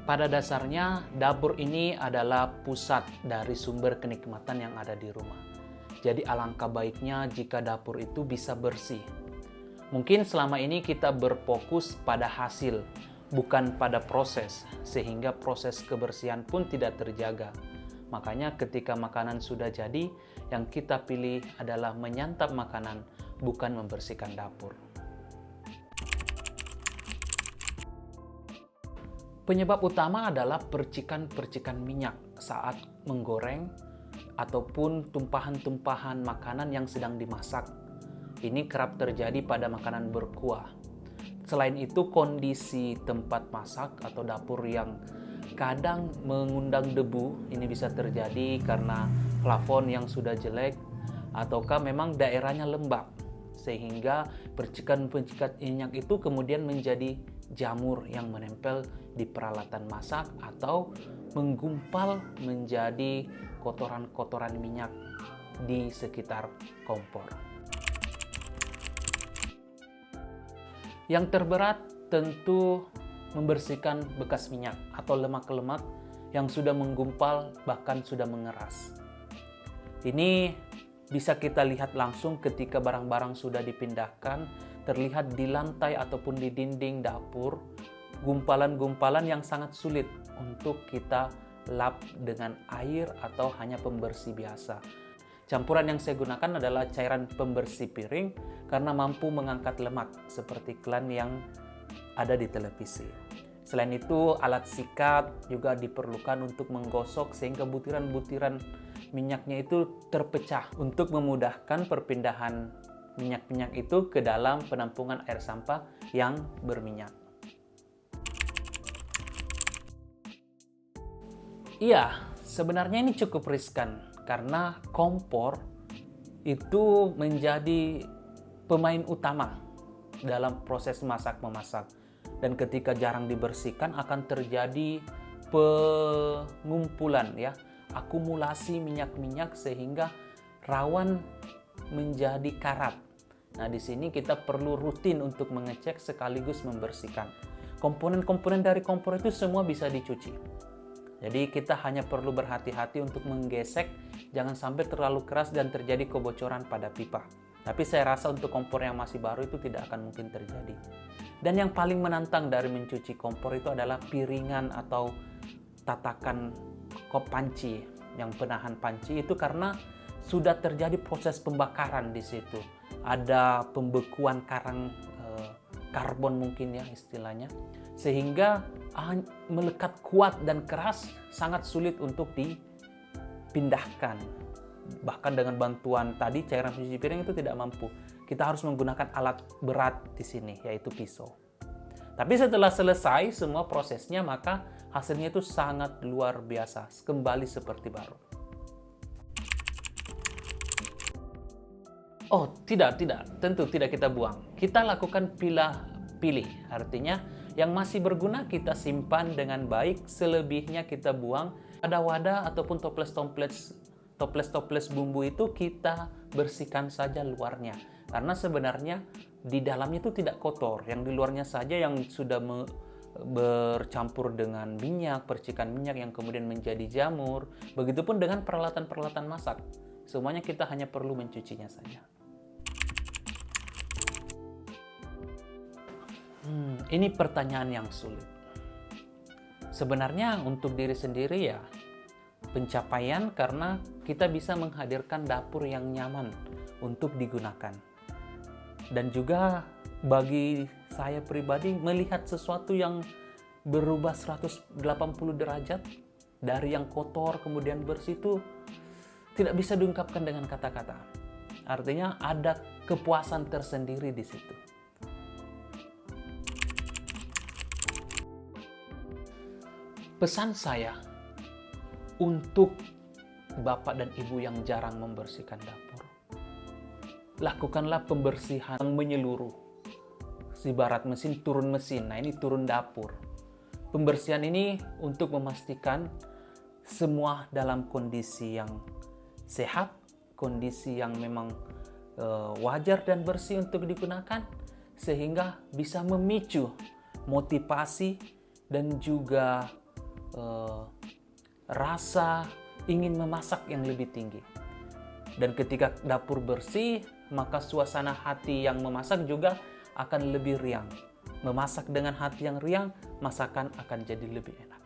Pada dasarnya, dapur ini adalah pusat dari sumber kenikmatan yang ada di rumah. Jadi alangkah baiknya jika dapur itu bisa bersih. Mungkin selama ini kita berfokus pada hasil, bukan pada proses, sehingga proses kebersihan pun tidak terjaga. Makanya ketika makanan sudah jadi, yang kita pilih adalah menyantap makanan, bukan membersihkan dapur. Penyebab utama adalah percikan-percikan minyak saat menggoreng ataupun tumpahan-tumpahan makanan yang sedang dimasak. Ini kerap terjadi pada makanan berkuah. Selain itu, kondisi tempat masak atau dapur yang kadang mengundang debu, ini bisa terjadi karena plafon yang sudah jelek ataukah memang daerahnya lembab, sehingga percikan-percikan minyak itu kemudian menjadi jamur yang menempel di peralatan masak atau menggumpal menjadi kotoran-kotoran minyak di sekitar kompor. Yang terberat tentu membersihkan bekas minyak atau lemak-lemak yang sudah menggumpal bahkan sudah mengeras. Ini bisa kita lihat langsung ketika barang-barang sudah dipindahkan, terlihat di lantai ataupun di dinding dapur, gumpalan-gumpalan yang sangat sulit untuk kita lap dengan air atau hanya pembersih biasa. Campuran yang saya gunakan adalah cairan pembersih piring karena mampu mengangkat lemak seperti iklan yang ada di televisi. Selain itu, alat sikat juga diperlukan untuk menggosok sehingga butiran-butiran minyaknya itu terpecah untuk memudahkan perpindahan minyak-minyak itu ke dalam penampungan air sampah yang berminyak. Iya, sebenarnya ini cukup riskan karena kompor itu menjadi pemain utama dalam proses masak-memasak. Dan ketika jarang dibersihkan akan terjadi pengumpulan ya, akumulasi minyak-minyak sehingga rawan menjadi karat. Nah, di sini kita perlu rutin untuk mengecek sekaligus membersihkan. Komponen-komponen dari kompor itu semua bisa dicuci. Jadi kita hanya perlu berhati-hati untuk menggesek, jangan sampai terlalu keras dan terjadi kebocoran pada pipa. Tapi saya rasa untuk kompor yang masih baru itu tidak akan mungkin terjadi. Dan yang paling menantang dari mencuci kompor itu adalah piringan atau tatakan kop panci, yang penahan panci itu karena sudah terjadi proses pembakaran di situ. Ada pembekuan karbon mungkin ya istilahnya, sehingga melekat kuat dan keras, sangat sulit untuk dipindahkan. Bahkan dengan bantuan tadi cairan pencuci piring itu tidak mampu. Kita harus menggunakan alat berat di sini, yaitu pisau. Tapi setelah selesai semua prosesnya, maka hasilnya itu sangat luar biasa, kembali seperti baru. Oh, tidak, tentu tidak kita buang. Kita lakukan pilih, artinya yang masih berguna kita simpan dengan baik, selebihnya kita buang. Ada wadah ataupun toples bumbu itu kita bersihkan saja luarnya. Karena sebenarnya di dalamnya itu tidak kotor, yang di luarnya saja yang sudah bercampur dengan minyak, percikan minyak yang kemudian menjadi jamur. Begitupun dengan peralatan-peralatan masak. Semuanya kita hanya perlu mencucinya saja. Ini pertanyaan yang sulit. Sebenarnya untuk diri sendiri ya pencapaian karena kita bisa menghadirkan dapur yang nyaman untuk digunakan. Dan juga bagi saya pribadi melihat sesuatu yang berubah 180 derajat dari yang kotor kemudian bersih itu tidak bisa diungkapkan dengan kata-kata. Artinya ada kepuasan tersendiri di situ. Pesan saya untuk bapak dan ibu yang jarang membersihkan dapur, lakukanlah pembersihan yang menyeluruh. Ibarat mesin turun mesin, nah ini turun dapur. Pembersihan ini untuk memastikan semua dalam kondisi yang sehat, kondisi yang memang wajar dan bersih untuk digunakan, sehingga bisa memicu motivasi dan juga rasa ingin memasak yang lebih tinggi. Dan ketika dapur bersih, maka suasana hati yang memasak juga akan lebih riang. Memasak dengan hati yang riang, masakan akan jadi lebih enak.